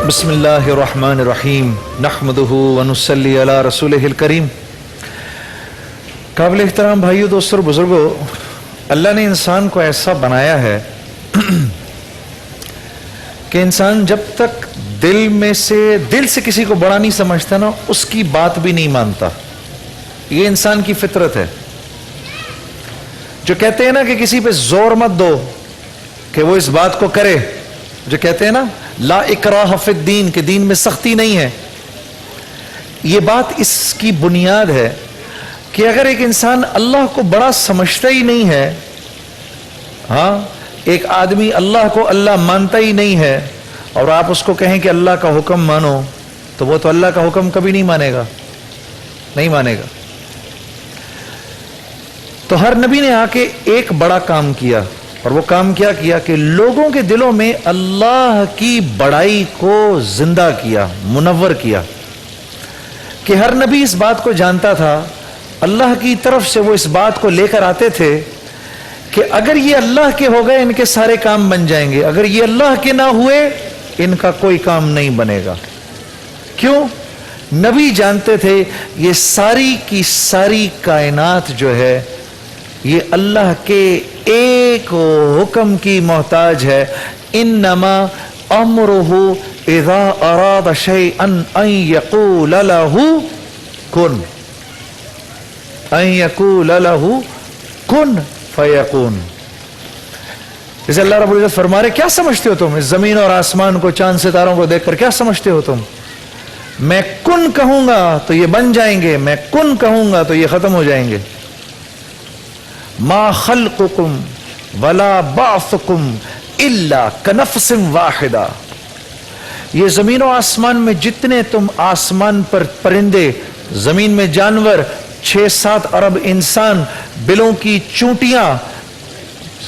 بسم اللہ الرحمن الرحیم نحمدہ ونصلی علی رسولہ الکریم۔ قابل احترام بھائیو، دوستو، بزرگو، اللہ نے انسان کو ایسا بنایا ہے کہ انسان جب تک دل سے کسی کو بڑا نہیں سمجھتا نا، اس کی بات بھی نہیں مانتا۔ یہ انسان کی فطرت ہے۔ جو کہتے ہیں نا کہ کسی پہ زور مت دو کہ وہ اس بات کو کرے، جو کہتے ہیں نا لا اکراہ فی الدین، کہ دین میں سختی نہیں ہے، یہ بات اس کی بنیاد ہے کہ اگر ایک انسان اللہ کو بڑا سمجھتا ہی نہیں ہے، ہاں ایک آدمی اللہ کو اللہ مانتا ہی نہیں ہے، اور آپ اس کو کہیں کہ اللہ کا حکم مانو، تو وہ تو اللہ کا حکم کبھی نہیں مانے گا، نہیں مانے گا۔ تو ہر نبی نے آ کے ایک بڑا کام کیا، اور وہ کام کیا کہ لوگوں کے دلوں میں اللہ کی بڑائی کو زندہ کیا، منور کیا، کہ ہر نبی اس بات کو جانتا تھا، اللہ کی طرف سے وہ اس بات کو لے کر آتے تھے کہ اگر یہ اللہ کے ہو گئے ان کے سارے کام بن جائیں گے، اگر یہ اللہ کے نہ ہوئے ان کا کوئی کام نہیں بنے گا۔ کیوں؟ نبی جانتے تھے یہ ساری کی ساری کائنات جو ہے یہ اللہ کے ایک حکم کی محتاج ہے۔ انما امرہ اذا اراد شیئا ان یقول لہ کن، ان یقول لہ کن فیکون۔ جیسے اللہ رب العزت فرما رہے، کیا سمجھتے ہو تم اس زمین اور آسمان کو، چاند ستاروں کو دیکھ کر کیا سمجھتے ہو تم؟ میں کن کہوں گا تو یہ بن جائیں گے، میں کن کہوں گا تو یہ ختم ہو جائیں گے۔ ما خلقکم ولا بعثکم الا کنفس واحدہ۔ یہ زمین و آسمان میں جتنے تم آسمان پر پرندے، زمین میں جانور، 6-7 ارب انسان، بلوں کی چونٹیاں،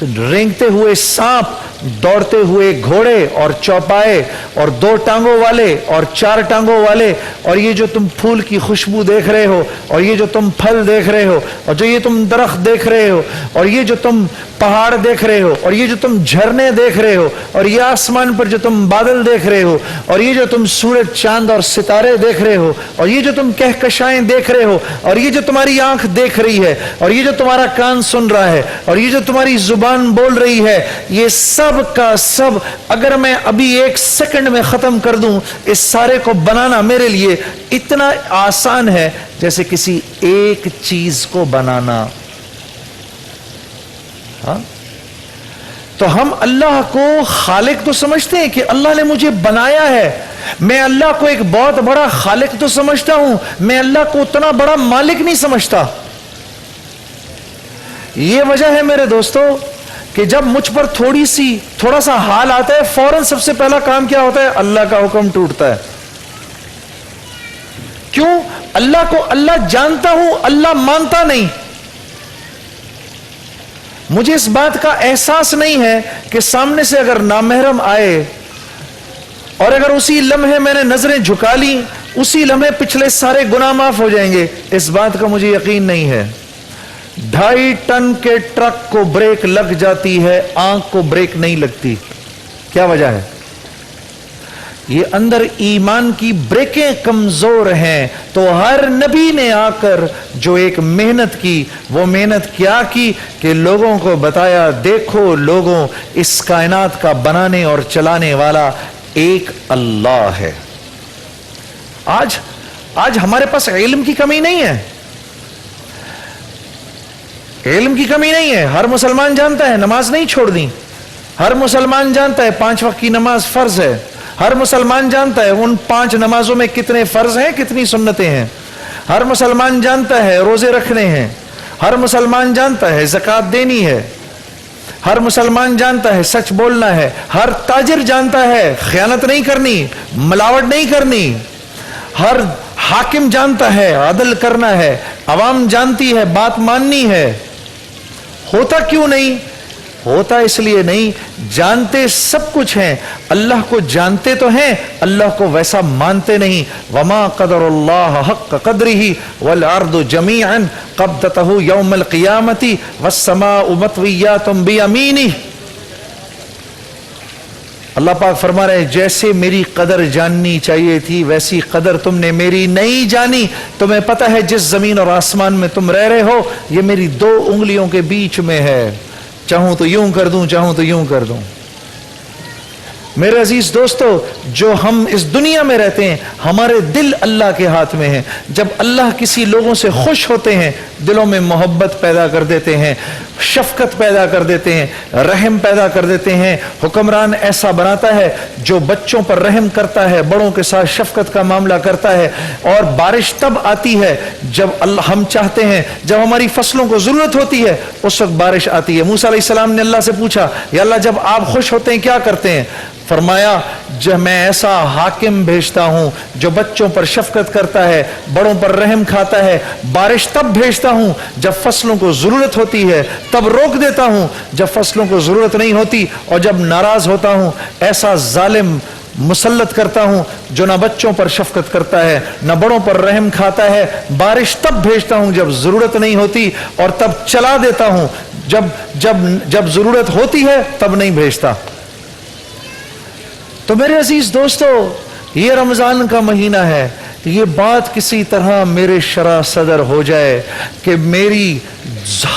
رینگتے ہوئے سانپ، دوڑتے ہوئے گھوڑے اور چوپائے، اور 2 ٹانگوں والے اور 4 ٹانگوں والے، اور یہ جو تم پھول کی خوشبو دیکھ رہے ہو، اور یہ جو تم پھل دیکھ رہے ہو، اور جو یہ تم درخت دیکھ رہے ہو، اور یہ جو تم پہاڑ دیکھ رہے ہو، اور یہ جو تم جھرنے دیکھ رہے ہو، اور یہ آسمان پر جو تم بادل دیکھ رہے ہو، اور یہ جو تم سورج، چاند اور ستارے دیکھ رہے ہو، اور یہ جو تم کہکشائیں دیکھ رہے ہو، اور یہ جو تمہاری آنکھ دیکھ رہی ہے، اور یہ جو تمہارا کان سن رہا ہے، اور یہ جو تمہاری زبان بول رہی ہے، یہ سب کا سب اگر میں ابھی 1 سیکنڈ میں ختم کر دوں، اس سارے کو بنانا میرے لیے اتنا آسان ہے جیسے کسی ایک چیز کو بنانا۔ ہاں؟ تو ہم اللہ کو خالق تو سمجھتے ہیں کہ اللہ نے مجھے بنایا ہے، میں اللہ کو ایک بہت بڑا خالق تو سمجھتا ہوں، میں اللہ کو اتنا بڑا مالک نہیں سمجھتا۔ یہ وجہ ہے میرے دوستو کہ جب مجھ پر تھوڑا سا حال آتا ہے، فوراً سب سے پہلا کام کیا ہوتا ہے؟ اللہ کا حکم ٹوٹتا ہے۔ کیوں؟ اللہ کو اللہ جانتا ہوں، اللہ مانتا نہیں۔ مجھے اس بات کا احساس نہیں ہے کہ سامنے سے اگر نامحرم آئے اور اگر اسی لمحے میں نے نظریں جھکا لی، اسی لمحے پچھلے سارے گناہ معاف ہو جائیں گے، اس بات کا مجھے یقین نہیں ہے۔ 2.5 ٹن کے ٹرک کو بریک لگ جاتی ہے، آنکھ کو بریک نہیں لگتی۔ کیا وجہ ہے؟ یہ اندر ایمان کی بریکیں کمزور ہیں۔ تو ہر نبی نے آ کر جو ایک محنت کی، وہ محنت کیا کی کہ لوگوں کو بتایا، دیکھو لوگوں، اس کائنات کا بنانے اور چلانے والا ایک اللہ ہے۔ آج ہمارے پاس علم کی کمی نہیں ہے، علم کی کمی نہیں ہے۔ ہر مسلمان جانتا ہے نماز نہیں چھوڑنی، ہر مسلمان جانتا ہے 5 وقت کی نماز فرض ہے، ہر مسلمان جانتا ہے ان 5 نمازوں میں کتنے فرض ہیں، کتنی سنتیں ہیں، ہر مسلمان جانتا ہے روزے رکھنے ہیں، ہر مسلمان جانتا ہے زکوٰۃ دینی ہے، ہر مسلمان جانتا ہے سچ بولنا ہے، ہر تاجر جانتا ہے خیانت نہیں کرنی، ملاوٹ نہیں کرنی، ہر حاکم جانتا ہے عدل کرنا ہے، عوام جانتی ہے بات ماننی ہے۔ ہوتا کیوں نہیں؟ ہوتا اس لیے نہیں، جانتے سب کچھ ہیں، اللہ کو جانتے تو ہیں، اللہ کو ویسا مانتے نہیں۔ وما قدر اللہ حق قدرہ والارض جمیعا قبضتہ یوم القیامۃ والسماء مطویات بیمینہ۔ اللہ پاک فرما رہے ہیں جیسے میری قدر جاننی چاہیے تھی ویسی قدر تم نے میری نہیں جانی. تمہیں پتہ ہے جس زمین اور آسمان میں تم رہ رہے ہو یہ میری 2 انگلیوں کے بیچ میں ہے. چاہوں تو یوں کر دوں, چاہوں تو یوں کر دوں. میرے عزیز دوستو, جو ہم اس دنیا میں رہتے ہیں ہمارے دل اللہ کے ہاتھ میں ہیں. جب اللہ کسی لوگوں سے خوش ہوتے ہیں دلوں میں محبت پیدا کر دیتے ہیں, شفقت پیدا کر دیتے ہیں, رحم پیدا کر دیتے ہیں. حکمران ایسا بناتا ہے جو بچوں پر رحم کرتا ہے, بڑوں کے ساتھ شفقت کا معاملہ کرتا ہے. اور بارش تب آتی ہے جب اللہ ہم چاہتے ہیں, جب ہماری فصلوں کو ضرورت ہوتی ہے اس وقت بارش آتی ہے. موسیٰ علیہ السلام نے اللہ سے پوچھا یا اللہ جب آپ خوش ہوتے ہیں کیا کرتے ہیں؟ فرمایا جب میں ایسا حاکم بھیجتا ہوں جو بچوں پر شفقت کرتا ہے, بڑوں پر رحم کھاتا ہے. بارش تب بھیجتا ہوں جب فصلوں کو ضرورت ہوتی ہے, تب روک دیتا ہوں جب فصلوں کو ضرورت نہیں ہوتی, اور جب ناراض ہوتا ہوں ایسا ظالم مسلط کرتا ہوں جو نہ بچوں پر شفقت کرتا ہے نہ بڑوں پر رحم کھاتا ہے. بارش تب بھیجتا ہوں جب ضرورت نہیں ہوتی, اور تب چلا دیتا ہوں جب ضرورت ہوتی ہے تب نہیں بھیجتا. تو میرے عزیز دوستو, یہ رمضان کا مہینہ ہے, یہ بات کسی طرح میرے شرح صدر ہو جائے کہ میری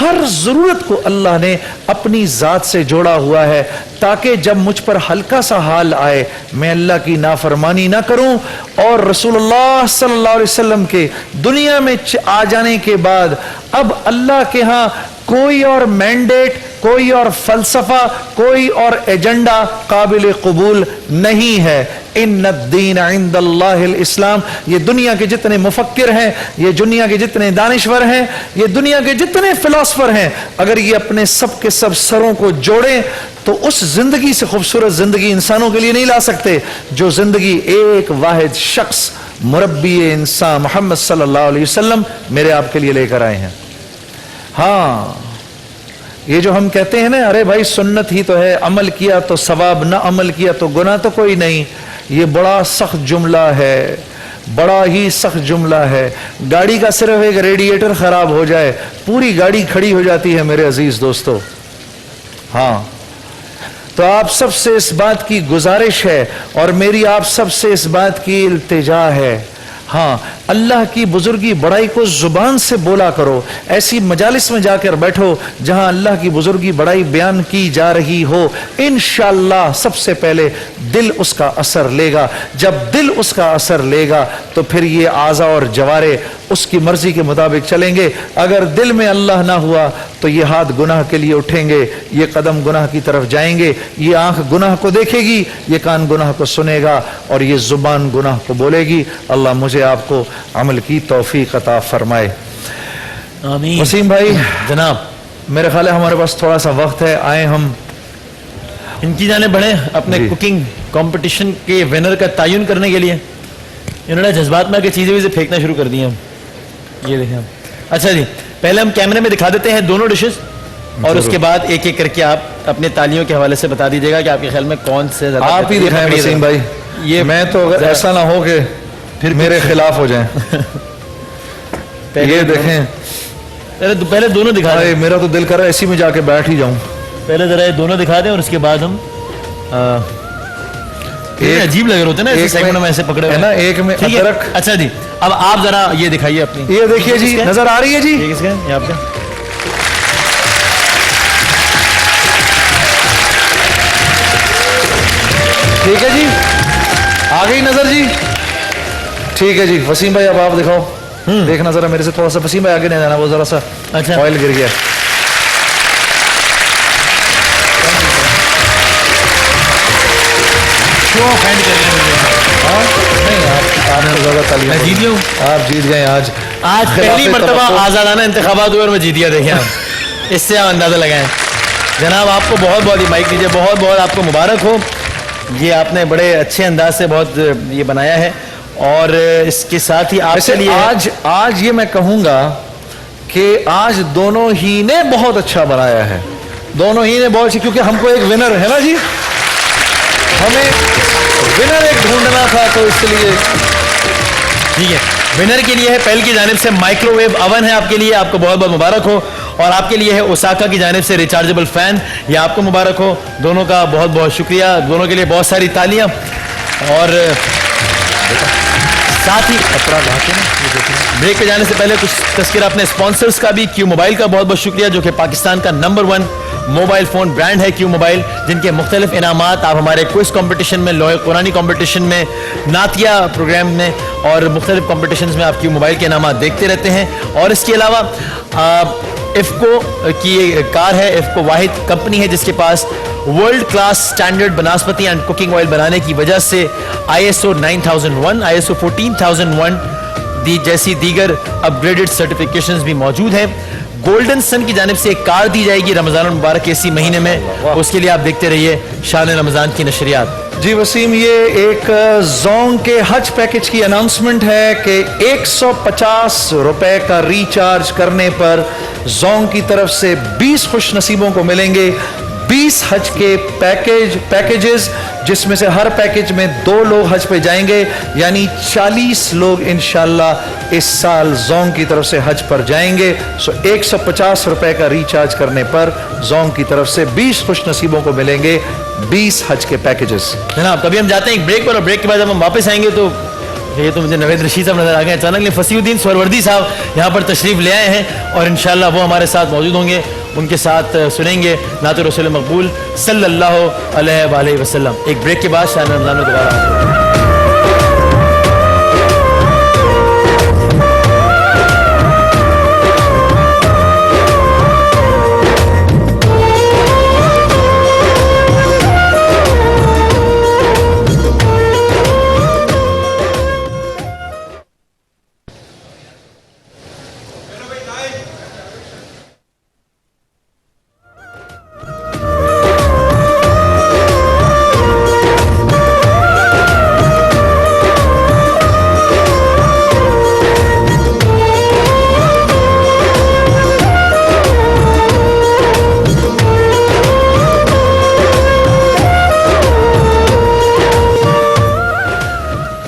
ہر ضرورت کو اللہ نے اپنی ذات سے جوڑا ہوا ہے, تاکہ جب مجھ پر ہلکا سا حال آئے میں اللہ کی نافرمانی نہ کروں. اور رسول اللہ صلی اللہ علیہ وسلم کے دنیا میں آ جانے کے بعد اب اللہ کے ہاں کوئی اور مینڈیٹ, کوئی اور فلسفہ, کوئی اور ایجنڈا قابل قبول نہیں ہے. ان الدین عند اللہ الاسلام. یہ دنیا کے جتنے مفکر ہیں, یہ دنیا کے جتنے دانشور ہیں, یہ دنیا کے جتنے فلاسفر ہیں, اگر یہ اپنے سب کے سب سروں کو جوڑیں تو اس زندگی سے خوبصورت زندگی انسانوں کے لیے نہیں لا سکتے جو زندگی ایک واحد شخص مربی انسان محمد صلی اللہ علیہ وسلم میرے آپ کے لیے لے کر آئے ہیں. ہاں, یہ جو ہم کہتے ہیں نا ارے بھائی سنت ہی تو ہے, عمل کیا تو ثواب, نہ عمل کیا تو گناہ تو کوئی نہیں, یہ بڑا سخت جملہ ہے, بڑا ہی سخت جملہ ہے. گاڑی کا صرف ایک ریڈیٹر خراب ہو جائے پوری گاڑی کھڑی ہو جاتی ہے میرے عزیز دوستو. ہاں, تو آپ سب سے اس بات کی گزارش ہے اور میری آپ سب سے اس بات کی التجا ہے, ہاں اللہ کی بزرگی بڑائی کو زبان سے بولا کرو. ایسی مجالس میں جا کر بیٹھو جہاں اللہ کی بزرگی بڑائی بیان کی جا رہی ہو. انشاءاللہ سب سے پہلے دل اس کا اثر لے گا. جب دل اس کا اثر لے گا تو پھر یہ اعضاء اور جوارے اس کی مرضی کے مطابق چلیں گے. اگر دل میں اللہ نہ ہوا تو یہ ہاتھ گناہ کے لیے اٹھیں گے, یہ قدم گناہ کی طرف جائیں گے, یہ آنکھ گناہ کو دیکھے گی, یہ کان گناہ کو سنے گا, اور یہ زبان گناہ کو بولے گی. اللہ مجھے آپ کو عمل کی توفیق عطا فرمائے. آمین. وسیم بھائی جناب, میرے خیال ہے ہمارے پاس تھوڑا سا وقت ہے, آئیں ہم ان کی جانب بڑھیں اپنے جی. کوکنگ کمپٹیشن کے ونر کا تعین کرنے کے لیے. انہوں نے جذبات میں آ کے چیزیں ویزیں پھینکنا شروع کر دی ہیں. یہ دیکھیں ہم. اچھا جی, پہلے ہم کیمرے میں دکھا دیتے ہیں دونوں ڈشز, اور اس کے بعد ایک ایک کر کے آپ اپنے تالیوں کے حوالے سے بتا دیجیے گا کہ آپ کے خیال میں کون سے زیادہ. آپ ہی دکھائیں وسیم بھائی, یہ میں تو اگر ایسا نہ ہو کہ پھر میرے خلاف ہو جائیں. یہ دیکھیں, پہلے دونوں دکھا دیں. میرا تو دل کر رہا ہے اسی میں جا کے بیٹھ ہی جاؤں. پہلے ذرا یہ دونوں دکھا دیں اور اس کے بعد ہم عجیب لگ رہے ہوتے ہیں نا ایسے سیگمنٹ میں ایسے پکڑے ہوئے نا, ایک میں ادرک. اچھا جی, اب آپ ذرا یہ دکھائیے اپنی. یہ دیکھیے جی, نظر آ رہی ہے جی, یہ کس کا ہے؟ یہ آپ کا. ٹھیک ہے جی, آ گئی نظر جی. ٹھیک ہے جی, وسیم بھائی اب آپ دکھاؤ. دیکھنا ذرا میرے سے تھوڑا سا, وسیم بھائی آگے نہیں جانا, وہ ذرا سا آئل گر گیا. میں جیت گیا ہوں. آپ جیت گئے آج. آج پہلی مرتبہ آزادانہ انتخابات ہوئے اور میں جیت گیا. دیکھیں آپ, اس سے آپ اندازہ لگائیں. جناب آپ کو بہت بہت مائک دیجیے, بہت بہت آپ کو مبارک ہو. یہ آپ نے بڑے اچھے انداز سے بہت یہ بنایا ہے, اور اس کے ساتھ ہی آپ کے لیے آج یہ میں کہوں گا کہ آج دونوں ہی نے بہت اچھا بنایا ہے. دونوں ہی نے بہت اچھا, کیونکہ ہم کو ایک ونر ہے نا جی, ہمیں ونر ایک ڈھونڈنا تھا, تو اس لیے ٹھیک ہے. ونر کے لیے ہے پہل کی جانب سے مائکرو ویو اوون ہے آپ کے لیے. آپ کو بہت بہت مبارک ہو. اور آپ کے لیے ہے اوساکا کی جانب سے ریچارجبل فین. یہ آپ کو مبارک ہو. دونوں کا بہت بہت شکریہ, دونوں کے لیے بہت ساری تالیاں. اور ساتھ ہی بریک پہ جانے سے پہلے کچھ تذکرہ اپنے اسپانسرز کا بھی. کیو موبائل کا بہت بہت شکریہ, جو کہ پاکستان کا نمبر 1 موبائل فون برانڈ ہے کیو موبائل, جن کے مختلف انعامات آپ ہمارے کوئز کمپٹیشن میں, لوہے قرآنی کمپٹیشن میں, نعتیہ پروگرام میں اور مختلف کمپٹیشنز میں آپ کیو موبائل کے انعامات دیکھتے رہتے ہیں. اور اس کے علاوہ افکو کی کار ہے. افکو واحد کمپنی ہے جس کے پاس world class standard vanaspati and cooking oil بنانے کی وجہ سے ISO 9001, ISO 14001 جیسی دیگر اپ گریڈڈ سرٹیفکیشنز بھی موجود ہیں. گولڈن سن کی جانب سے ایک کار دی جائے گی رمضان المبارک کے اسی مہینے میں. اس کے لیے آپ دیکھتے رہیے شان رمضان کی نشریات. جی وسیم, یہ ایک زونگ کے حج پیکج کی اناؤنسمنٹ ہے کہ 150 روپے کا ریچارج کرنے پر زونگ کی طرف سے 20 خوش نصیبوں کو ملیں گے 20 حج کے پیکیجز, جس میں سے ہر پیکیج میں 2 لوگ حج پہ جائیں گے, یعنی 40 لوگ انشاءاللہ اس سال زونگ کی طرف سے حج پر جائیں گے. 150 روپے کا ریچارج کرنے پر زونگ کی طرف سے 20 خوش نصیبوں کو ملیں گے 20 حج کے پیکیجز. جناب کبھی ہم جاتے ہیں ایک بریک پر, اور بریک کے بعد جب ہم واپس آئیں گے تو یہ تو مجھے نوید رشید صاحب نظر آ گئے. اچانک فصیح الدین سہروردی صاحب یہاں پر تشریف لے آئے ہیں اور انشاءاللہ وہ ہمارے ساتھ موجود ہوں گے. ان کے ساتھ سنیں گے نعت رسول مقبول صلی اللہ علیہ وآلہ وسلم. ایک بریک کے بعد شان رمضان میں دوبارہ.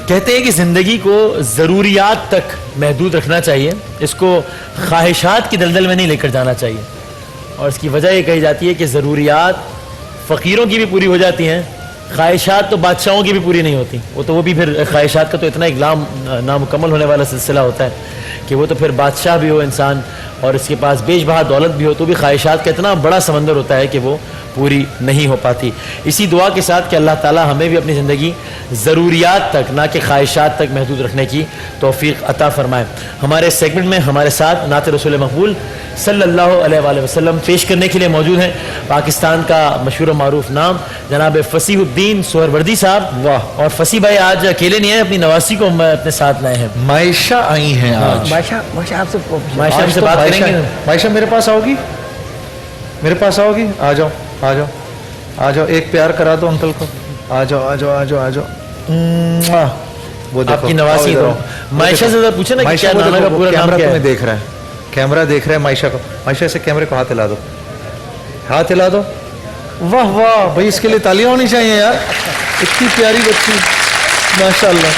کہتے ہیں کہ زندگی کو ضروریات تک محدود رکھنا چاہیے, اس کو خواہشات کی دلدل میں نہیں لے کر جانا چاہیے. اور اس کی وجہ یہ کہی جاتی ہے کہ ضروریات فقیروں کی بھی پوری ہو جاتی ہیں, خواہشات تو بادشاہوں کی بھی پوری نہیں ہوتی. وہ بھی پھر خواہشات کا تو اتنا اقلام نامکمل ہونے والا سلسلہ ہوتا ہے کہ وہ تو پھر بادشاہ بھی ہو انسان اور اس کے پاس بیش بہا دولت بھی ہو تو بھی خواہشات کا اتنا بڑا سمندر ہوتا ہے کہ وہ پوری نہیں ہو پاتی. اسی دعا کے ساتھ کہ اللہ تعالیٰ ہمیں بھی اپنی زندگی ضروریات تک نہ کہ خواہشات تک محدود رکھنے کی توفیق عطا فرمائے. ہمارے سیگمنٹ میں ہمارے ساتھ نعت رسول مقبول صلی اللہ علیہ وآلہ وسلم پیش کرنے کے لیے موجود ہیں پاکستان کا مشہور و معروف نام جناب فصیح الدین سہروردی صاحب. واہ. اور فصیح بھائی آج اکیلے نہیں ہیں, اپنی نواسی کو اپنے ساتھ لائے ہیں. مائشہ آئی ہیں آج. مائشہ آپ سے بات کریں گے. مائشہ میرے پاس آؤ گی, میرے پاس آؤ گی, آ جاؤ آ جاؤ آ جاؤ, ایک پیار کرا دو انکل کو. آ جاؤ آ جاؤ آ جاؤ آ جاؤ. وہ آپ کی نواسی تو مائشہ سے پوچھے نا کہ کیا نانا کا پورا نام کیا ہے. دیکھ رہا ہے, کیمرہ دیکھ رہا ہے مائشہ کو. مائشہ سے کیمرے کو ہاتھ ہلا دو, ہاتھ ہلا دو. واہ واہ بھائی, اس کے لیے تالیاں ہونی چاہیے یار, اتنی پیاری بچی, ماشاء اللہ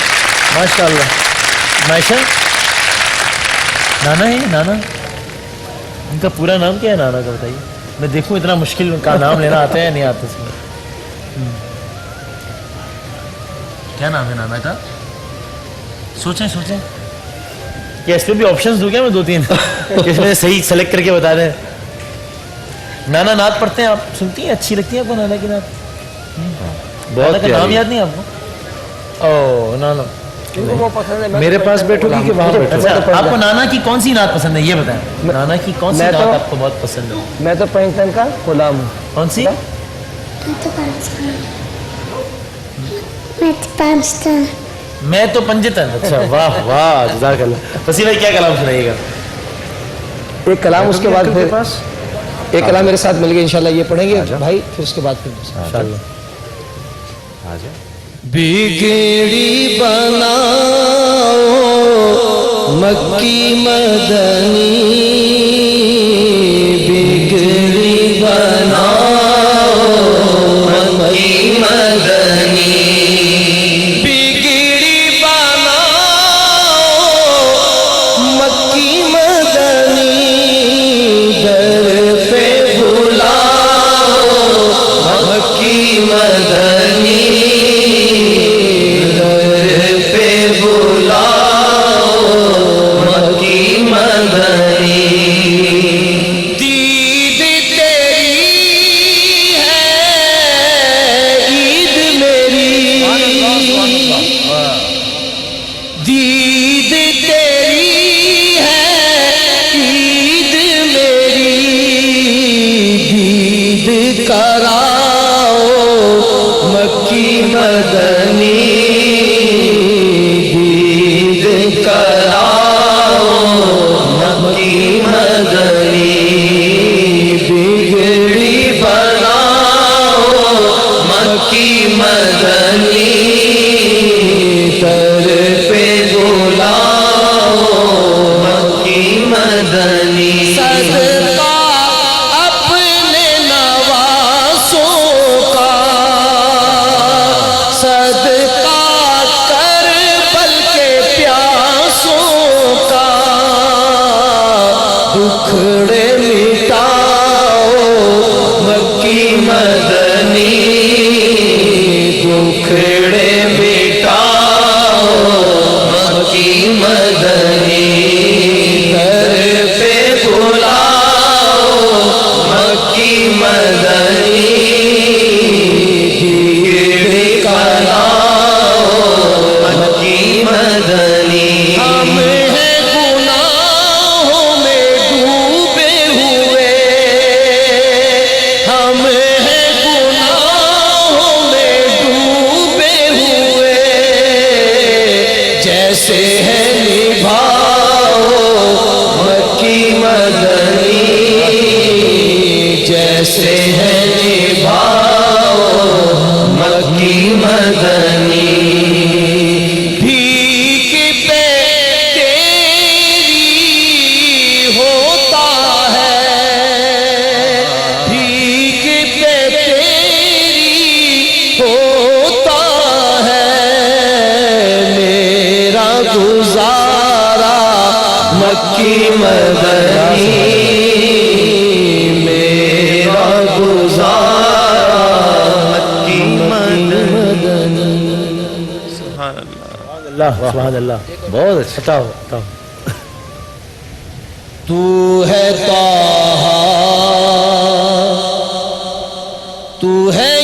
ماشاء اللہ. مائشہ نانا ہے, نانا ان کا پورا نام کیا ہے نانا کا بتائیے, میں دیکھوں اتنا مشکل کا نام لینا آتا ہے یا نہیں آتا اس میں. کیا نام ہے نانا کا, سوچیں سوچیں. کیا اس پہ بھی آپشنز دوں کیا میں 2-3 اس میں صحیح سلیکٹ کر کے بتا دیں. نانا نعت پڑھتے ہیں آپ, سنتی ہیں, اچھی لگتی ہے آپ کو نانا کی نعت؟ نانا کا نام یاد نہیں آپ کو؟ او نانا میرے پاس بیٹھو گی کہ وہاں بیٹھو؟ آپ کو نانا کی کون سی نعت پسند ہے یہ بتائیں. نانا کی کون سی نعت آپ کو بہت پسند ہے؟ میں تو پاکستان کا غلام ہوں. کون سی؟ میں تو پنجتن. اچھا واہ واہ جزاک اللہ. فصیح بھائی کیا کلام سنائیے گا؟ ایک کلام اس کے بعد پھر ایک کلام میرے ساتھ مل گیا انشاءاللہ, یہ پڑھیں گے بھائی, پھر اس کے بعد پھر انشاءاللہ. بگڑی بناؤ مکی مدنی, بگڑی بناؤ مکی مدنی, بگڑی بناؤ مکی مدنی, مدنی دید کراؤ مکی مدنی بگڑی بناؤ مکی مدنی در پہ بلاؤ مکی مدنی صدقہ اپنے نواسوں کا صدقہ کربل کے پیاسوں کا دکھڑے مٹاؤ مکی مدنی دکھڑے مٹاؤ مکی مدنی در پہ بلاؤ مکی مدنی گیڑ کراؤ مکی مدنی ہم ہیں گناہوں میں ڈوبے ہوئے ہم ہیں گناہوں میں ڈوبے ہوئے جیسے ہے نبھاؤ مکی مدنی جیسے ہے نبھاؤ مکی مدنی بھیک پہ تیری ہوتا ہے بھیک پہ تیری ہوتا ہے میرا گزارا مکی مدنی میرا گزارا مکی مدنی اللہ سبحان اللہ بہت اچھا. بتاؤ بتاؤ تو ہے طٰہٰ تو ہے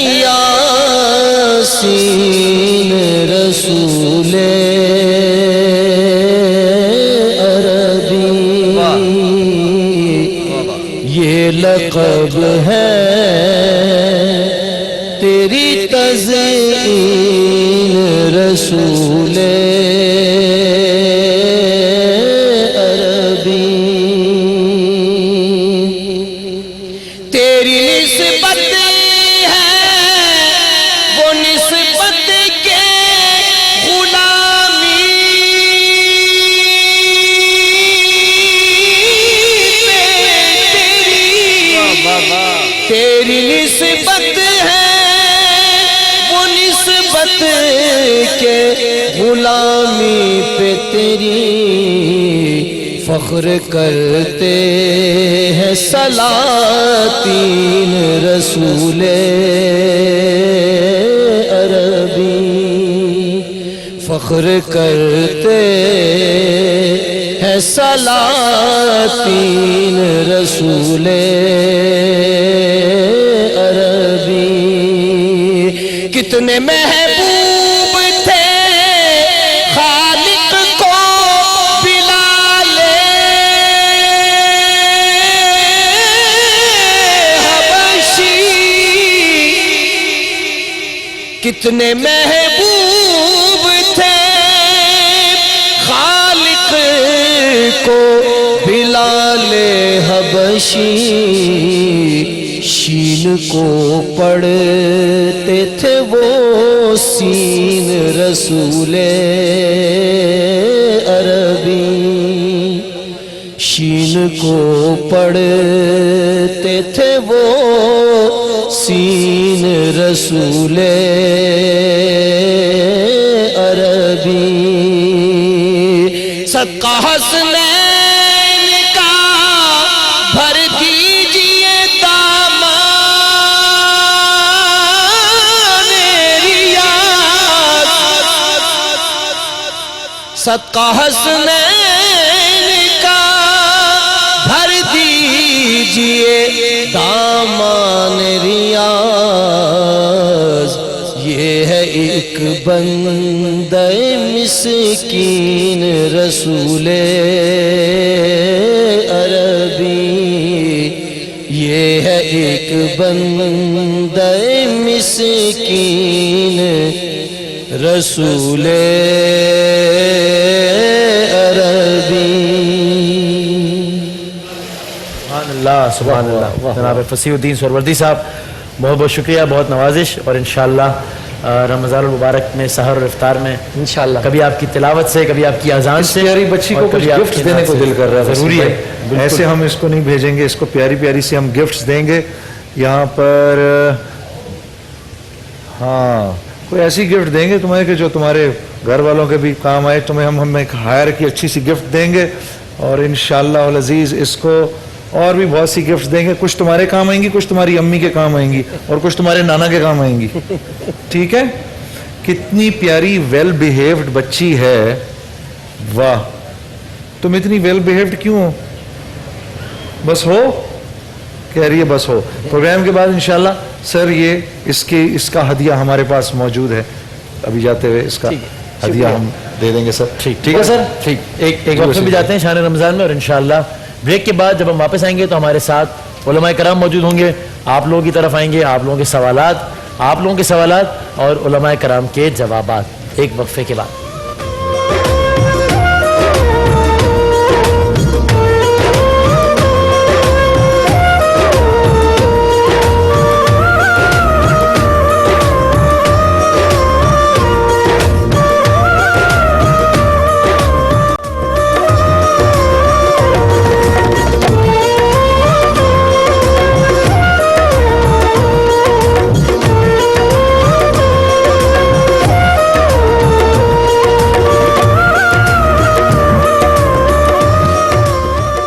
یاسین رسول عربی یہ لقب ہے تیری تزئین رسول عربی تیری نسبت ہے وہ نسبت کے غلامی تیری نسبت ہے وہ نسبت کے غلامی پہ تیری فخر کرتے ہیں سلاطین رسول عربی فخر کرتے ہیں سلاطین رسول عربی کتنے محبوب تھے خالق کو بلال حبشی کتنے محبوب تھے خالق کو بلال حبشی شین کو پڑھتے تھے وہ سین رسول عربی شین کو پڑھتے تھے وہ سین رسول عربی صدقہ حسنین کا بھر دیجئے دامان ریاض صدقہ حسنین کا بھر دیجئے دامان ریاض یہ ہے ایک بندہ مسکین رسول عربی یہ ہے ایک بندہ مسکین رسول عربی. سبحان اللہ. جناب فصیح الدین سہروردی صاحب بہت بہت شکریہ, بہت نوازش, اور انشاءاللہ رمضان المبارک میں سحر اور افطار میں انشاءاللہ کبھی آپ کی تلاوت سے, کبھی آپ کی اذان سے, پیاری بچی کو کچھ گفٹ دینے کو دل کر رہا ہے. ضروری ہے. ایسے ہم اس کو نہیں بھیجیں گے, اس کو پیاری پیاری سے ہم گفٹس دیں گے. یہاں پر ہاں کوئی ایسی گفٹ دیں گے تمہیں کہ جو تمہارے گھر والوں کے بھی کام آئے. تمہیں ہم ایک ہائر کی اچھی سی گفٹ دیں گے, اور انشاءاللہ العزیز اس کو اور بھی بہت سی گفٹس دیں گے. کچھ تمہارے کام آئیں گی, کچھ تمہاری امی کے کام آئیں گی, اور کچھ تمہارے نانا کے کام آئیں گی. ٹھیک ہے. کتنی پیاری ویل بیہیوڈ بچی ہے. واہ, تم اتنی ویل بیہیوڈ کیوں ہو؟ بس ہو, کہہ رہی ہے بس ہو. پروگرام کے بعد انشاءاللہ سر یہ اس کا ہدیہ ہمارے پاس موجود ہے. ابھی جاتے ہوئے اس کا ہدیہ ہم دے دیں گے سر. ٹھیک ہے سر. ٹھیک. ایک وقت میں بھی جاتے ہیں شان رمضان میں, اور انشاءاللہ بریک کے بعد جب ہم واپس آئیں گے تو ہمارے ساتھ علماء کرام موجود ہوں گے. آپ لوگوں کی طرف آئیں گے, آپ لوگوں کے سوالات اور علماء کرام کے جوابات, ایک وقفے کے بعد.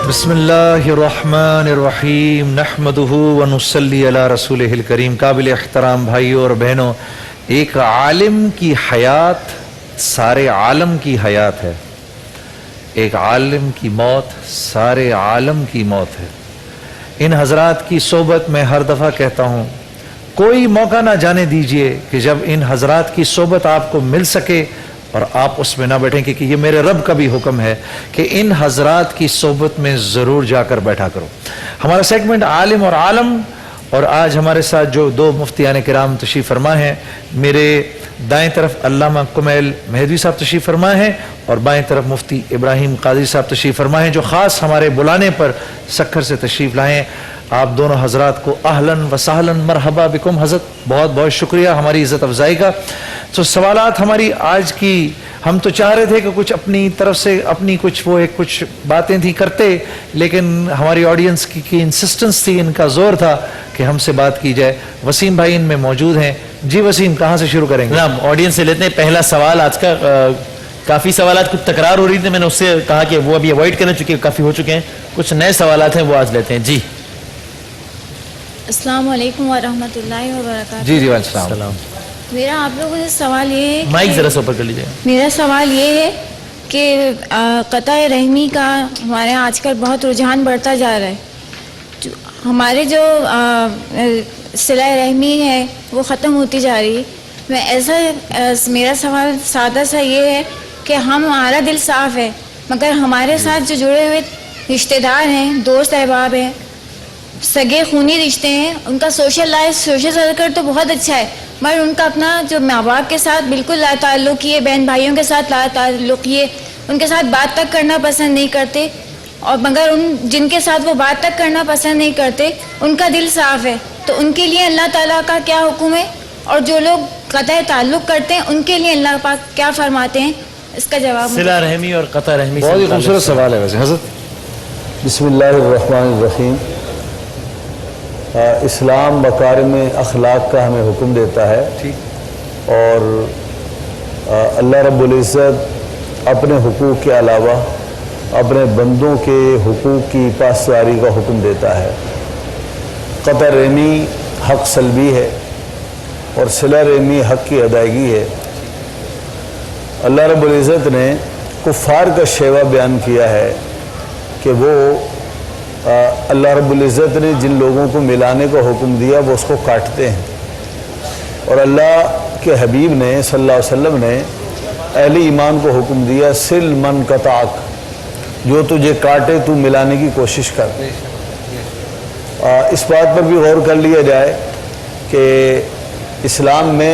بسم اللہ الرحمن الرحیم نحمدہ ونصلی علی رسولہ الکریم. قابل احترام بھائیوں اور بہنوں, ایک عالم کی حیات سارے عالم کی حیات ہے. ایک عالم کی موت سارے عالم کی موت ہے. ان حضرات کی صحبت میں ہر دفعہ کہتا ہوں, کوئی موقع نہ جانے دیجئے کہ جب ان حضرات کی صحبت آپ کو مل سکے اور آپ اس میں نہ بیٹھیں, کیونکہ یہ میرے رب کا بھی حکم ہے کہ ان حضرات کی صحبت میں ضرور جا کر بیٹھا کرو. ہمارا سیگمنٹ عالم اور عالم, اور آج ہمارے ساتھ جو دو مفتیان کرام تشریف فرما ہیں, میرے دائیں طرف علامہ کمیل مہدوی صاحب تشریف فرما ہیں, اور بائیں طرف مفتی ابراہیم قادری صاحب تشریف فرما ہیں, جو خاص ہمارے بلانے پر سکھر سے تشریف لائے ہیں. آپ دونوں حضرات کو اہلاً و سہلاً مرحبا بکم حضرت, بہت بہت شکریہ ہماری عزت افزائی کا. تو سوالات ہماری آج کی, ہم تو چاہ رہے تھے کہ کچھ اپنی طرف سے اپنی کچھ باتیں تھی کرتے, لیکن ہماری آڈینس کی انسسٹنس تھی, ان کا زور تھا کہ ہم سے بات کی جائے. وسیم بھائی ان میں موجود ہیں. جی وسیم, کہاں سے شروع کریں گے؟ جناب آڈینس سے لیتے ہیں پہلا سوال آج کا. کافی سوالات کچھ تکرار ہو رہی تھی, میں نے اس سے کہا کہ وہ ابھی اوائڈ کرنے چکے, کافی ہو چکے ہیں. کچھ نئے سوالات ہیں وہ آج لیتے ہیں. جی السلام علیکم ورحمۃ اللہ وبرکاتہ. جی جی وعلیکم السلام. میرا آپ لوگوں سے سوال یہ ہے, مائک ذرا سے اوپر کر لیجیے. میرا سوال یہ ہے کہ قطع رحمی کا ہمارے یہاں آج کل بہت رجحان بڑھتا جا رہا ہے. ہمارے جو صلہ رحمی ہے وہ ختم ہوتی جا رہی ہے. میرا سوال سادہ سا یہ ہے کہ ہمارا دل صاف ہے, مگر ہمارے ساتھ جو جڑے ہوئے رشتہ دار ہیں, دوست احباب ہیں, سگے خونی رشتے ہیں, ان کا سوشل سرکل تو بہت اچھا ہے, مگر ان کا اپنا جو ماں باپ کے ساتھ بالکل لا تعلقی ہے, بہن بھائیوں کے ساتھ لا تعلقی ہے, ان کے ساتھ بات تک کرنا پسند نہیں کرتے. اور مگر جن کے ساتھ وہ بات تک کرنا پسند نہیں کرتے ان کا دل صاف ہے, تو ان کے لیے اللہ تعالیٰ کا کیا حکم ہے, اور جو لوگ قطع تعلق کرتے ہیں ان کے لیے اللہ پاک کیا فرماتے ہیں, اس کا جواب. صلہ رحمی اور قطع رحمی بہت ہی خوبصورت سوال ہے ویسے حضرت. بسم اللہ الرحمن الرحیم. اسلام مکارم اخلاق کا ہمیں حکم دیتا ہے, اور اللہ رب العزت اپنے حقوق کے علاوہ اپنے بندوں کے حقوق کی پاسداری کا حکم دیتا ہے. قطع رحمی حق سلبی ہے اور صلہ رحمی حق کی ادائیگی ہے. اللہ رب العزت نے کفار کا شیوا بیان کیا ہے کہ وہ اللہ رب العزت نے جن لوگوں کو ملانے کا حکم دیا وہ اس کو کاٹتے ہیں, اور اللہ کے حبیب نے صلی اللہ علیہ وسلم نے اہل ایمان کو حکم دیا سل من قطعک, جو تجھے کاٹے تو ملانے کی کوشش کر. اس بات پر بھی غور کر لیا جائے کہ اسلام میں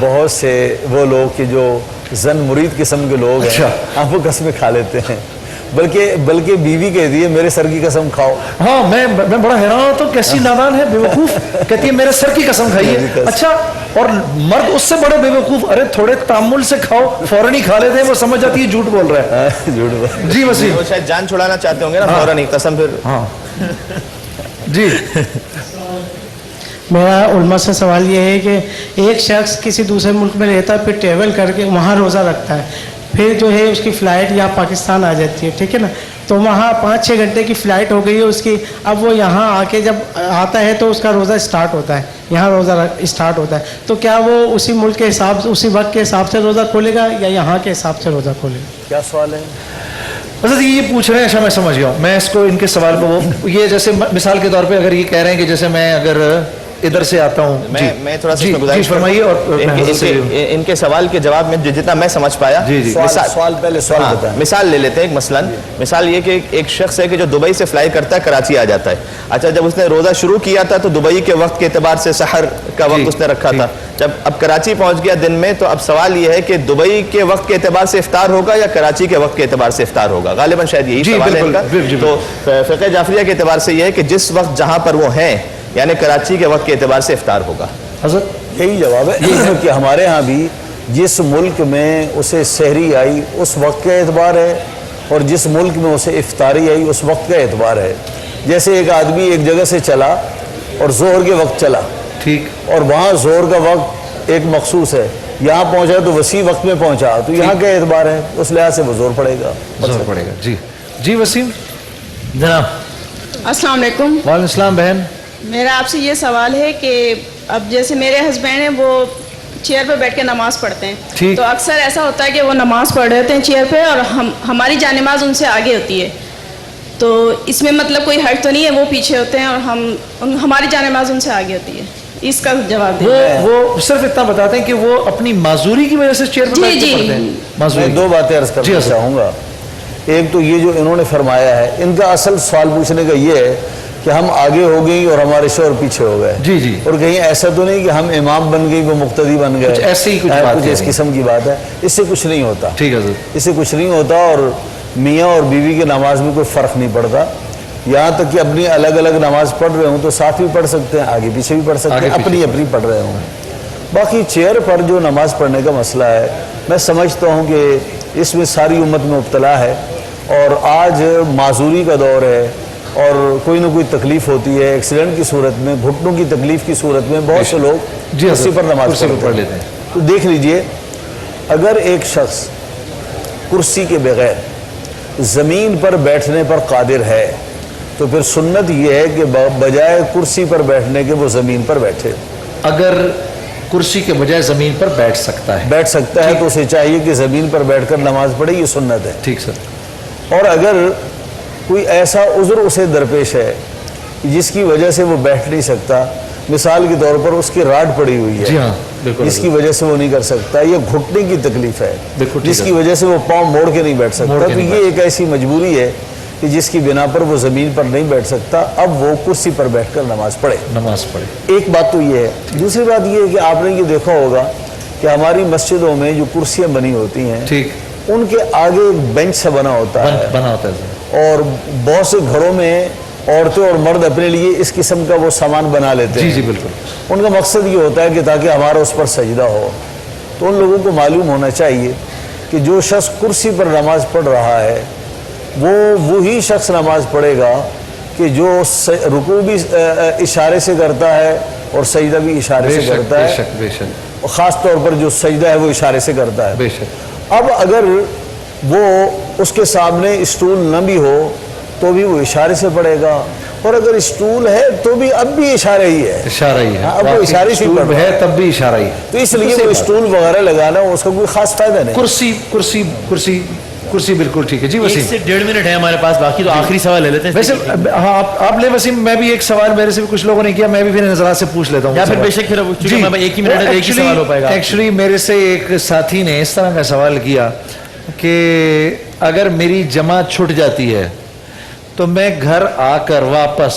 بہت سے وہ لوگ کہ جو زن مرید قسم کے لوگ ہیں آپ وہ قسمیں کھا لیتے ہیں، بلکہ بیوی کہتی ہے میرے سر کی قسم کھاؤ. ہاں میں بڑا حیران ہوتا ہوں کیسی نادان ہے، بے وقوف، کہتی ہے میرے سر کی قسم کھائیے. اچھا، اور مرد اس سے بڑے بے وقوف، ارے تھوڑے تعامل سے کھاؤ، فوراً ہی کھا لیتے ہیں، وہ سمجھ جاتی ہے جھوٹ بول رہا ہے. جھوٹ بول. جی وسیم. وہ شاید جان چھڑانا چاہتے ہوں گے نا، فوراً ہی قسم پھر. ہاں جی. میرا علماء سے سوال یہ ہے کہ ایک شخص کسی دوسرے ملک میں رہتا ہے، پھر ٹریول کر کے وہاں روزہ رکھتا ہے، پھر جو ہے اس کی فلائٹ یہاں پاکستان آ جاتی ہے، ٹھیک ہے نا، تو وہاں 5-6 گھنٹے کی فلائٹ ہو گئی ہے اس کی. اب وہ یہاں آ کے جب آتا ہے تو اس کا روزہ اسٹارٹ ہوتا ہے، یہاں روزہ اسٹارٹ ہوتا ہے، تو کیا وہ اسی ملک کے حساب سے، اسی وقت کے حساب سے روزہ کھولے گا یا یہاں کے حساب سے روزہ کھولے گا؟ کیا سوال ہے؟ حضرت یہ پوچھ رہے ہیں، اچھا میں سمجھ گیا ہوں. میں اس کو ان کے سوال کو یہ جیسے مثال کے طور پہ اگر یہ کہہ رہے ہیں کہ جیسے میں اگر ادھر سے آتا ہوں، میں تھوڑا سا گزارش فرمائیے. اور ان کے سوال کے جواب میں جتنا میں سمجھ پایا، سوال پہلے سوال بتائیں. مثال لے لیتے ہیں. مثال یہ کہ ایک شخص ہے کہ جو دبئی سے فلائی کرتا ہے، کراچی آ جاتا ہے. اچھا، جب اس نے روزہ شروع کیا تھا تو دبئی کے وقت کے اعتبار سے سحر کا وقت اس نے رکھا تھا. جب اب کراچی پہنچ گیا دن میں، تو اب سوال یہ ہے کہ دبئی کے وقت کے اعتبار سے افطار ہوگا یا کراچی کے وقت کے اعتبار سے افطار ہوگا؟ غالباً شاید یہی سوال ہے ان کا. تو فقہ جعفریہ کے اعتبار سے یہ ہے کہ جس وقت جہاں پر وہ ہیں، یعنی کراچی کے وقت کے اعتبار سے افطار ہوگا. حضرت یہی جواب ہے کہ ہمارے ہاں بھی جس ملک میں اسے سحری آئی اس وقت کا اعتبار ہے، اور جس ملک میں اسے افطاری آئی اس وقت کا اعتبار ہے. جیسے ایک آدمی ایک جگہ سے چلا اور ظہر کے وقت چلا، ٹھیک، اور وہاں ظہر کا وقت ایک مخصوص ہے، یہاں پہنچا تو وسیع وقت میں پہنچا، تو یہاں کا اعتبار ہے، اس لحاظ سے وہ زور پڑے گا. زور پڑے گا. جی جی وسیم جناب. السلام علیکم. وعلیکم السلام بہن. میرا آپ سے یہ سوال ہے کہ اب جیسے میرے ہسبینڈ ہیں، وہ چیئر پہ بیٹھ کے نماز پڑھتے ہیں، تو اکثر ایسا ہوتا ہے کہ وہ نماز پڑھ رہے ہوتے ہیں چیئر پہ، اور ہماری جانماز ان سے آگے ہوتی ہے. تو اس میں مطلب کوئی حرج تو نہیں ہے، وہ پیچھے ہوتے ہیں اور ہماری جانماز ان سے آگے ہوتی ہے؟ اس کا جواب دیں. وہ صرف اتنا بتاتے ہیں کہ وہ اپنی معذوری کی وجہ سے چیئر پہ بیٹھ کے پڑھتے ہیں. میں دو باتیں عرض کرنا چاہوں گا. ایک تو یہ جو انہوں نے فرمایا ہے، ان کا اصل سوال پوچھنے کا یہ ہے کہ ہم آگے ہو گئی اور ہمارے شوہر پیچھے ہو گئے. جی جی. اور کہیں ایسا تو نہیں کہ ہم امام بن گئی وہ مقتدی بن گئے، ایسے ہی کچھ اس قسم کی بات ہے. اس سے کچھ نہیں ہوتا. ٹھیک ہے، اس سے کچھ نہیں ہوتا. اور میاں اور بیوی کی نماز میں کوئی فرق نہیں پڑتا. یہاں تک کہ اپنی الگ الگ نماز پڑھ رہے ہوں تو ساتھ بھی پڑھ سکتے ہیں، آگے پیچھے بھی پڑھ سکتے ہیں، اپنی اپنی پڑھ رہے ہوں. باقی چیئر پر جو نماز پڑھنے کا مسئلہ ہے، میں سمجھتا ہوں کہ اس میں ساری امت میں مبتلا ہے. اور آج معذوری کا دور ہے، اور کوئی نہ کوئی تکلیف ہوتی ہے. ایکسیڈنٹ کی صورت میں، گھٹنوں کی تکلیف کی صورت میں بہت سے لوگ کرسی پر نماز پڑھ لیتے ہیں. تو دیکھ لیجئے، اگر ایک شخص کرسی کے بغیر زمین پر بیٹھنے پر قادر ہے تو پھر سنت یہ ہے کہ بجائے کرسی پر بیٹھنے کے وہ زمین پر بیٹھے. اگر کرسی کے بجائے زمین پر بیٹھ سکتا ہے تو اسے چاہیے کہ زمین پر بیٹھ کر نماز پڑھے. یہ سنت ہے. ٹھیک سر. اور اگر کوئی ایسا عذر اسے درپیش ہے جس کی وجہ سے وہ بیٹھ نہیں سکتا، مثال کے طور پر اس کی راڈ پڑی ہوئی ہے جس کی وجہ سے وہ نہیں کر سکتا، یہ گھٹنے کی تکلیف ہے جس کی وجہ سے وہ پاؤں موڑ کے نہیں بیٹھ سکتا، تو یہ ایک ایسی مجبوری ہے کہ جس کی بنا پر وہ زمین پر نہیں بیٹھ سکتا. اب وہ کرسی پر بیٹھ کر نماز پڑھے. ایک بات تو یہ ہے. دوسری بات یہ ہے کہ آپ نے یہ دیکھا ہوگا کہ ہماری مسجدوں میں جو کرسیاں بنی ہوتی ہیں ان کے آگے ایک بینچ سا بنا ہوتا ہے، اور بہت سے گھروں میں عورتیں اور مرد اپنے لیے اس قسم کا وہ سامان بنا لیتے ہیں. جی بالکل. ان کا مقصد یہ ہوتا ہے کہ تاکہ ہمارا اس پر سجدہ ہو. تو ان لوگوں کو معلوم ہونا چاہیے کہ جو شخص کرسی پر نماز پڑھ رہا ہے وہ وہی شخص نماز پڑھے گا کہ جو رکوع بھی اشارے سے کرتا ہے اور سجدہ بھی اشارے سے کرتا ہے. خاص طور پر جو سجدہ ہے وہ اشارے سے کرتا ہے. اب اگر وہ اس کے سامنے اسٹول نہ بھی ہو تو بھی وہ اشارے سے پڑھے گا، اور اگر اسٹول ہے تو بھی اب بھی اشارہ ہی ہے. اب وہ اشارے سے پڑھ رہا ہے، تب بھی اشارہ ہی ہے. تو اس لیے وہ اسٹول وغیرہ لگانا اس کا کوئی خاص فائدہ نہیں. کرسی بالکل ٹھیک ہے. جی وسیم. 1 سے 1.5 منٹ ہے ہمارے پاس باقی، تو آخری سوال لے لیتے ہیں. ویسے ہاں آپ لے وسیم. میں بھی ایک سوال میرے سے بھی کچھ لوگوں نے کیا، میں بھی پھر نظرات سے پوچھ لیتا ہوں. یا پھر بے شک پھر میں 1 ہی منٹ ہے، ایک ہی سوال ہو پائے گا. ایکچولی میرے سے ایک ساتھی نے اس طرح کا سوال کیا کہ اگر میری جماعت چھٹ جاتی ہے تو میں گھر آ کر واپس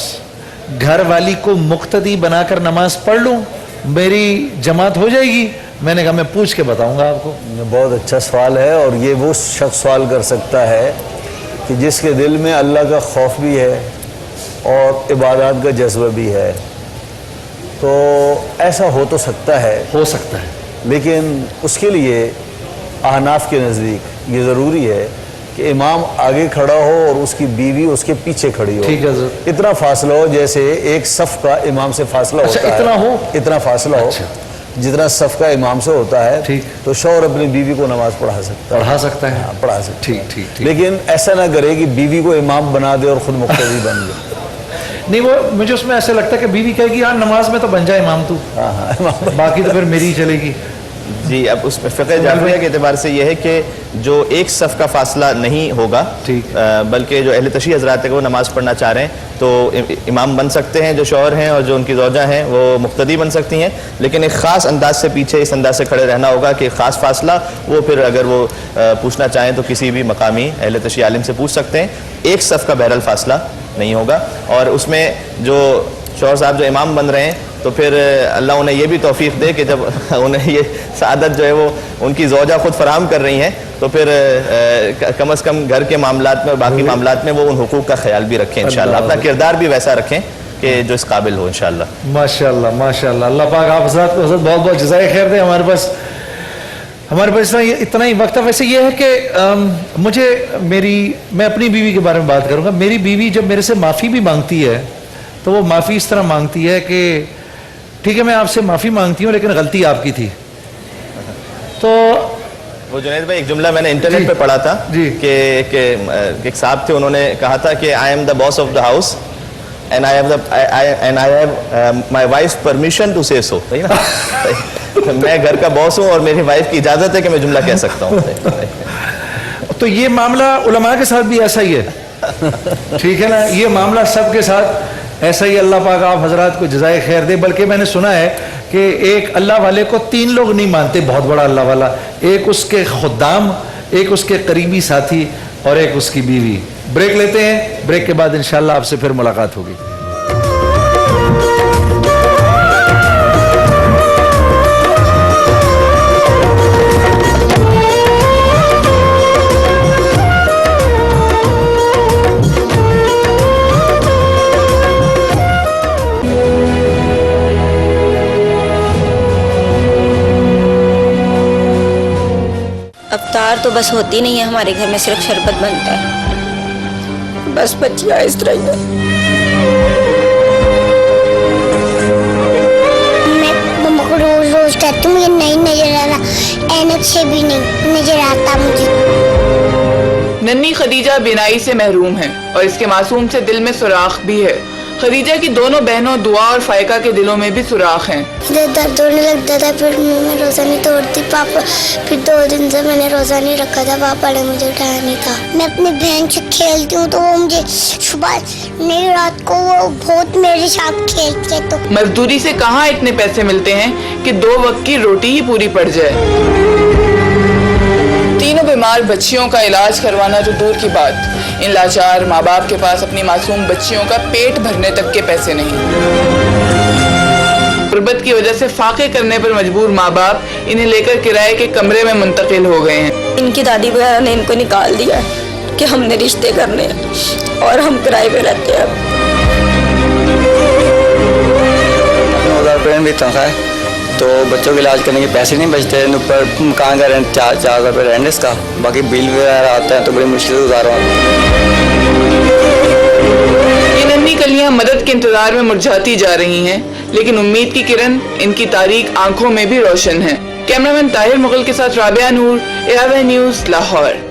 گھر والی کو مقتدی بنا کر نماز پڑھ لوں، میری جماعت ہو جائے گی؟ میں نے کہا میں پوچھ کے بتاؤں گا آپ کو. بہت اچھا سوال ہے, اور یہ وہ شخص سوال کر سکتا ہے کہ جس کے دل میں اللہ کا خوف بھی ہے اور عبادات کا جذبہ بھی ہے. تو ایسا ہو تو سکتا ہے, ہو سکتا ہے, لیکن اس کے لیے احناف کے نزدیک یہ ضروری ہے کہ امام آگے کھڑا ہو اور اس کی بیوی اس کے پیچھے کھڑی ہو. ٹھیک ہے سر. اتنا فاصلہ ہو جیسے ایک صف کا امام سے فاصلہ ہوتا ہے. اتنا ہو, اتنا فاصلہ ہو جتنا صف کا امام سے ہوتا ہے. ٹھیک. تو شوہر اپنی بیوی کو نماز پڑھا سکتا ہے. پڑھا سکتا ہے, پڑھا سکتا ہے. ٹھیک ٹھیک ٹھیک. لیکن ایسا نہ کرے کہ بیوی کو امام بنا دے اور خود مقتدی بن جائے. نہیں, وہ مجھے اس میں ایسا لگتا ہے کہ بیوی کہے گی یار نماز میں تو بن جائے امام تو, باقی تو پھر میری ہی چلے گی. جی, اب اس میں فقہ جعفریہ کے اعتبار سے یہ ہے کہ جو ایک صف کا فاصلہ نہیں ہوگا, بلکہ جو اہل تشیع حضرات ہیں وہ نماز پڑھنا چاہ رہے ہیں تو امام بن سکتے ہیں جو شوہر ہیں, اور جو ان کی زوجہ ہیں وہ مقتدی بن سکتی ہیں. لیکن ایک خاص انداز سے پیچھے اس انداز سے کھڑے رہنا ہوگا کہ خاص فاصلہ وہ پھر اگر وہ پوچھنا چاہیں تو کسی بھی مقامی اہل تشیع عالم سے پوچھ سکتے ہیں. ایک صف کا بہرحال فاصلہ نہیں ہوگا. اور اس میں جو شوہر صاحب جو امام بن رہے ہیں تو پھر اللہ انہیں یہ بھی توفیق دے کہ جب انہیں یہ سعادت جو ہے وہ ان کی زوجہ خود فراہم کر رہی ہیں تو پھر کم از کم گھر کے معاملات میں اور باقی معاملات میں وہ ان حقوق کا خیال بھی رکھیں انشاءاللہ, اپنا کردار بھی ویسا رکھیں کہ جو اس قابل ہو انشاءاللہ. ماشاءاللہ ماشاءاللہ. اللہ پاک آپ حضرات کو حضرت بہت بہت جزائے خیر دے. ہمارے پاس اتنا ہی وقت ہے. ویسے یہ ہے کہ میں اپنی بیوی کے بارے میں بات کروں گا. میری بیوی جب میرے سے معافی بھی مانگتی ہے تو وہ معافی اس طرح مانگتی ہے کہ ٹھیک ہے میں آپ سے معافی مانگتی ہوں لیکن غلطی آپ کی تھی. تو وہ جنید بھائی ایک جملہ میں نے انٹرنیٹ پہ پڑھا تھا کہ ایک صاحب تھے, انہوں نے کہا تھا کہ I am the boss of the house and I have my wife permission to say so. میں گھر کا باس ہوں اور میری وائف کی اجازت ہے کہ میں جملہ کہہ سکتا ہوں. تو یہ معاملہ علماء کے ساتھ بھی ایسا ہی ہے, ٹھیک ہے نا, یہ معاملہ سب کے ساتھ ایسا ہی. اللہ پاک آپ حضرات کو جزائے خیر دے. بلکہ میں نے سنا ہے کہ ایک اللہ والے کو 3 لوگ نہیں مانتے, بہت بڑا اللہ والا. ایک اس کے خدام, ایک اس کے قریبی ساتھی, اور ایک اس کی بیوی. بریک لیتے ہیں, بریک کے بعد انشاءاللہ آپ سے پھر ملاقات ہوگی. افطار تو بس ہوتی نہیں ہے ہمارے گھر میں, صرف شربت بنتا ہے. بس بچیاں اس طرح ہی میں مما کو روز روز کہتی ہوں مجھے نہیں نظر آ رہا, اینک سے بھی نہیں نظر آتا مجھے. ننھی خدیجہ بینائی سے محروم ہے اور اس کے معصوم سے دل میں سوراخ بھی ہے. خدیجہ کی دونوں بہنوں دعا اور فائقہ کے دلوں میں بھی سوراخ ہیں. درد ہونے لگتا تھا, پھر میں روزہ نہیں توڑتی پاپا, پھر 2 دن سے میں نے روزہ نہیں رکھا تھا, پاپا نے مجھے اٹھایا نہیں تھا. میں اپنی بہن سے کھیلتی ہوں تو وہ مجھے صبح نہیں رات کو وہ بہت میرے ساتھ کھیلتے. تو مزدوری سے کہاں اتنے پیسے ملتے ہیں کہ 2 وقت کی روٹی ہی پوری پڑ جائے. تینوں بیمار بچیوں کا علاج کروانا تو دور کی بات, ان لاچار ماں باپ کے پاس اپنی معصوم بچیوں کا پیٹ بھرنے تک کے پیسے نہیں. غربت کی وجہ سے فاقے کرنے پر مجبور ماں باپ انہیں لے کر کرائے کے کمرے میں منتقل ہو گئے ہیں. ان کی دادی وغیرہ نے ان کو نکال دیا کہ ہم نے رشتے کرنے اور ہم کرائے پہ رہتے ہیں. 9,000 روپے بھی تنخواہ ہے تو بچوں کے علاج کرنے کے پیسے نہیں بچتے. اوپر مکان کا رینٹ 4,000 روپے رینٹ اس کا, باقی بل وغیرہ آتا ہے تو بڑی مشکل سے گزار رہا ہوں. یہ ننھی کلیاں مدد کے انتظار میں مرجھاتی جا رہی ہیں, لیکن امید کی کرن ان کی تاریک آنکھوں میں بھی روشن ہے. کیمرامین طاہر مغل کے ساتھ رابعہ نور, ARY نیوز, لاہور.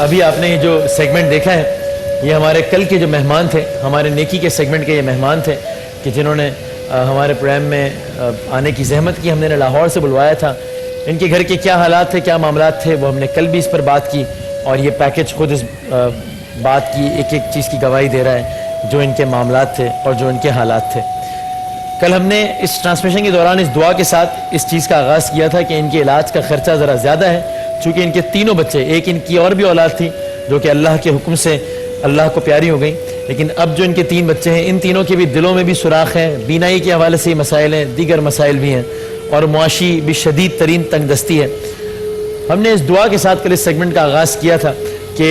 ابھی آپ نے جو سیگمنٹ دیکھا ہے یہ ہمارے کل کے جو مہمان تھے, ہمارے نیکی کے سیگمنٹ کے یہ مہمان تھے کہ جنہوں نے ہمارے پروگرام میں آنے کی زحمت کی. ہم نے لاہور سے بلوایا تھا. ان کے گھر کے کیا حالات تھے, کیا معاملات تھے, وہ ہم نے کل بھی اس پر بات کی, اور یہ پیکج خود اس بات کی ایک ایک چیز کی گواہی دے رہا ہے جو ان کے معاملات تھے اور جو ان کے حالات تھے. کل ہم نے اس ٹرانسمیشن کے دوران اس دعا کے ساتھ اس چیز کا آغاز کیا تھا کہ ان کے علاج کا خرچہ ذرا زیادہ ہے، چونکہ ان کے تینوں بچے، ایک ان کی اور بھی اولاد تھی جو کہ اللہ کے حکم سے اللہ کو پیاری ہو گئی، لیکن اب جو ان کے 3 بچے ہیں ان تینوں کے بھی دلوں میں بھی سوراخ ہے، بینائی کے حوالے سے مسائل ہیں، دیگر مسائل بھی ہیں، اور معاشی بھی شدید ترین تنگ دستی ہے۔ ہم نے اس دعا کے ساتھ کل اس سیگمنٹ کا آغاز کیا تھا کہ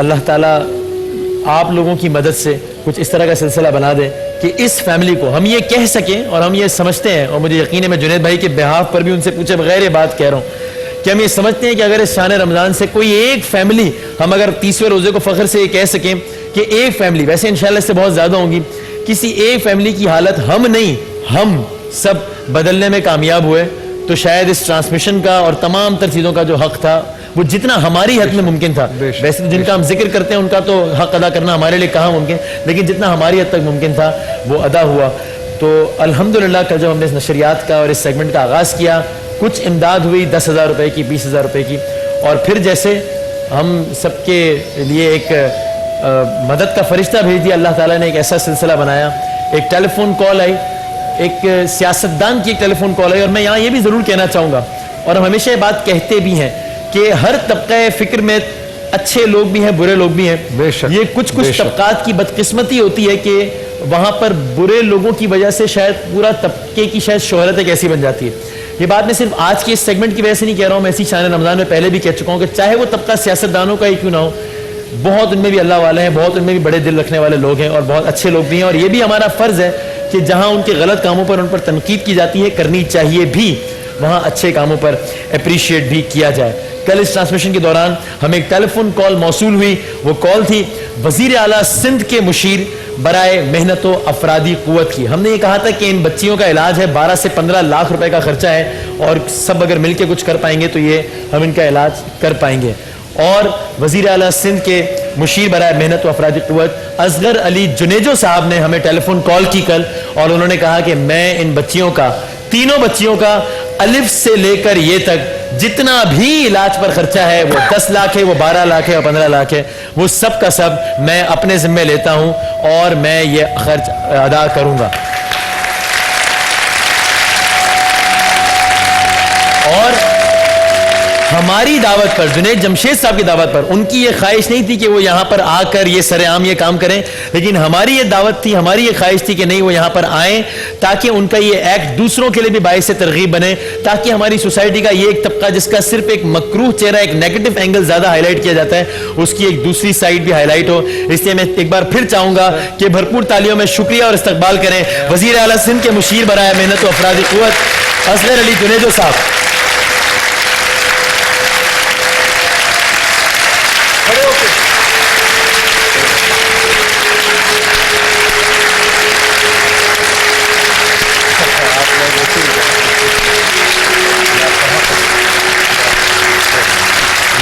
اللہ تعالیٰ آپ لوگوں کی مدد سے کچھ اس طرح کا سلسلہ بنا دے کہ اس فیملی کو ہم یہ کہہ سکیں، اور ہم یہ سمجھتے ہیں، اور مجھے یقین ہے میں جنید بھائی کے بہاف پر بھی ان سے پوچھے بغیر یہ بات کہہ رہا ہوں کہ ہم یہ سمجھتے ہیں کہ اگر اس شان رمضان سے کوئی ایک فیملی، ہم اگر 30ویں روزے کو فخر سے یہ کہہ سکیں کہ ایک فیملی، ویسے انشاءاللہ اس سے بہت زیادہ ہوں گی، کسی ایک فیملی کی حالت ہم نہیں ہم سب بدلنے میں کامیاب ہوئے، تو شاید اس ٹرانسمیشن کا اور تمام تر چیزوں کا جو حق تھا وہ جتنا ہماری حد میں ممکن تھا، ویسے جن کا ہم ذکر کرتے ہیں ان کا تو حق ادا کرنا ہمارے لیے کہاں ممکن، لیکن جتنا ہماری حد تک ممکن تھا وہ ادا ہوا۔ تو الحمدللہ کل جب ہم نے اس نشریات کا اور اس سیگمنٹ کا آغاز کیا، کچھ امداد ہوئی 10,000 روپے کی، 20,000 روپے کی، اور پھر جیسے ہم سب کے لیے ایک مدد کا فرشتہ بھیج دیا، اللہ تعالیٰ نے ایک ایسا سلسلہ بنایا، ایک ٹیلی فون کال آئی، ایک سیاستدان کی ایک ٹیلی فون کال آئی، اور میں یہاں یہ بھی ضرور کہنا چاہوں گا، اور ہم ہمیشہ یہ بات کہتے بھی ہیں کہ ہر طبقہ فکر میں اچھے لوگ بھی ہیں، برے لوگ بھی ہیں، یہ کچھ طبقات کی بدقسمتی ہوتی ہے کہ وہاں پر برے لوگوں کی وجہ سے شاید پورا طبقے کی شاید شہرت ایک ایسی بن جاتی ہے۔ یہ بات میں صرف آج کے اس سیگمنٹ کی وجہ سے نہیں کہہ رہا ہوں، میں اسی شان رمضان میں پہلے بھی کہہ چکا ہوں کہ چاہے وہ طبقہ سیاستدانوں کا ہی کیوں نہ ہو، بہت ان میں بھی اللہ والے ہیں، بہت ان میں بھی بڑے دل رکھنے والے لوگ ہیں، اور بہت اچھے لوگ بھی ہیں، اور یہ بھی ہمارا فرض ہے کہ جہاں ان کے غلط کاموں پر ان پر تنقید کی جاتی ہے، کرنی چاہیے بھی، وہاں اچھے کاموں پر اپریشیٹ بھی کیا جائے۔ کل اس ٹرانسمیشن کے دوران ہمیں ایک ٹیلی فون کال موصول ہوئی، وہ کال تھی وزیر اعلیٰ سندھ کے مشیر برائے محنت و افرادی قوت کی۔ ہم نے یہ کہا تھا کہ ان بچیوں کا علاج ہے، 12 سے 15 لاکھ روپے کا خرچہ ہے، اور سب اگر مل کے کچھ کر پائیں گے تو یہ ہم ان کا علاج کر پائیں گے۔ اور وزیر اعلیٰ سندھ کے مشیر برائے محنت و افرادی قوت اصغر علی جنیجو صاحب نے ہمیں ٹیلی فون کال کی کل، اور انہوں نے کہا کہ میں ان بچیوں کا، تینوں بچیوں کا الف سے لے کر یہ تک جتنا بھی علاج پر خرچہ ہے، وہ 10 لاکھ ہے، وہ 12 لاکھ ہے، اور 15 لاکھ ہے، وہ سب کا سب میں اپنے ذمے لیتا ہوں اور میں یہ خرچ ادا کروں گا۔ اور ہماری دعوت پر، جنید جمشید صاحب کی دعوت پر، ان کی یہ خواہش نہیں تھی کہ وہ یہاں پر آ کر یہ سر عام یہ کام کریں، لیکن ہماری یہ دعوت تھی، ہماری یہ خواہش تھی کہ نہیں، وہ یہاں پر آئیں تاکہ ان کا یہ ایکٹ دوسروں کے لیے بھی باعث ترغیب بنے، تاکہ ہماری سوسائٹی کا یہ ایک طبقہ جس کا صرف ایک مکروہ چہرہ، ایک نیگیٹو اینگل زیادہ ہائی لائٹ کیا جاتا ہے، اس کی ایک دوسری سائیڈ بھی ہائی لائٹ ہو۔ اس لیے میں ایک بار پھر چاہوں گا کہ بھرپور تالیوں میں شکریہ اور استقبال کریں وزیر اعلیٰ سندھ کے مشیر برائے محنت و افرادی قوت اصغر علی جنیجو صاحب۔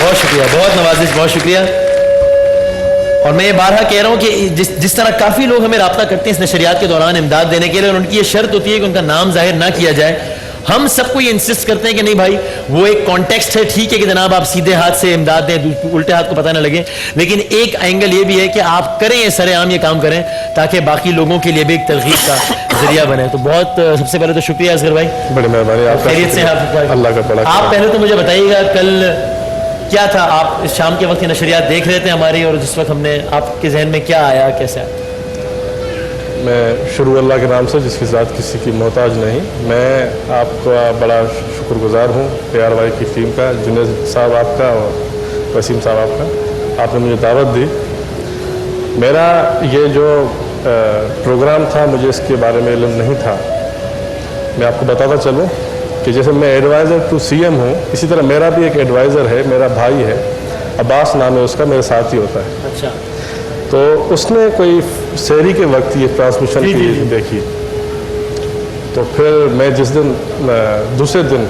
بہت شکریہ، بہت نوازش، بہت شکریہ۔ اور میں یہ بارہا کہہ رہا ہوں کہ جس طرح کافی لوگ ہمیں رابطہ کرتے ہیں اس نشریات کے دوران امداد دینے کے لیے، اور ان کی یہ شرط ہوتی ہے کہ ان کا نام ظاہر نہ کیا جائے، ہم سب کو یہ انسسٹ کرتے ہیں کہ نہیں بھائی وہ ایک کانٹیکسٹ ہے، ٹھیک ہے کہ جناب آپ سیدھے ہاتھ سے امداد دیں، الٹے ہاتھ کو پتہ نہ لگے، لیکن ایک اینگل یہ بھی ہے کہ آپ کریں، یہ سر عام یہ کام کریں تاکہ باقی لوگوں کے لیے بھی ایک ترغیب کا ذریعہ بنے۔ تو بہت سب سے پہلے تو شکریہ اصغر بھائی، بڑی مہربانی، خیریت سے اللہ کا بڑا۔ آپ پہلے تو مجھے بتائیے گا کل کیا تھا، آپ شام کے وقت یہ نشریات دیکھ رہے تھے ہماری، اور جس وقت ہم نے آپ کے ذہن میں کیا آیا، کیسے آیا؟ میں شروع اللہ کے نام سے جس کی ذات کسی کی محتاج نہیں، میں آپ کا بڑا شکر گزار ہوں، پیار بھائی کی ٹیم کا، جنید صاحب آپ کا اور وسیم صاحب آپ کا، آپ نے مجھے دعوت دی۔ میرا یہ جو پروگرام تھا مجھے اس کے بارے میں علم نہیں تھا، میں آپ کو بتاتا چلوں کہ جیسے میں ایڈوائزر ٹو سی ایم ہوں، اسی طرح میرا بھی ایک ایڈوائزر ہے، میرا بھائی ہے، عباس نام ہے اس کا، میرے ساتھ ہی ہوتا ہے۔ اچھا، تو اس نے کوئی سحری کے وقت یہ ٹرانسمیشن کی دیکھی، تو پھر میں جس دن دوسرے دن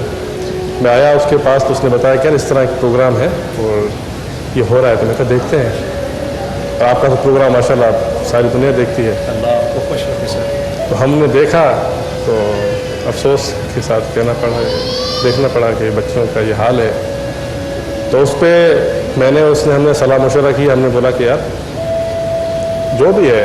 میں آیا اس کے پاس، تو اس نے بتایا کہ اس طرح ایک پروگرام ہے اور یہ ہو رہا ہے، تو میں کہا دیکھتے ہیں، اور آپ کا تو پروگرام ماشاءاللہ ساری دنیا دیکھتی ہے، اللہ کو خوش رکھے سر۔ تو ہم نے دیکھا تو افسوس کے ساتھ کہنا پڑا، دیکھنا پڑا کہ بچوں کا یہ حال ہے۔ تو اس پہ میں نے ہم نے صلاح مشورہ کی، ہم نے بولا کہ یار جو بھی ہے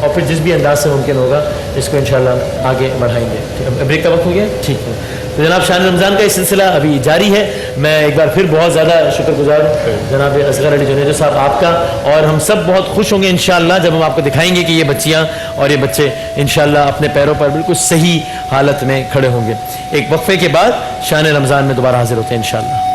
اور پھر جس بھی انداز سے ممکن ہوگا اس کو انشاءاللہ آگے بڑھائیں گے. بریک کا وقت ہو گیا, ٹھیک ہے. تو جناب شان رمضان کا یہ سلسلہ ابھی جاری ہے. میں ایک بار پھر بہت زیادہ شکر گزار ہوں جناب اصغر علی جنیدو صاحب آپ کا, اور ہم سب بہت خوش ہوں گے انشاءاللہ جب ہم آپ کو دکھائیں گے کہ یہ بچیاں اور یہ بچے انشاءاللہ اپنے پیروں پر بالکل صحیح حالت میں کھڑے ہوں گے. ایک وقفے کے بعد شان رمضان میں دوبارہ حاضر ہوتے ہیں انشاءاللہ.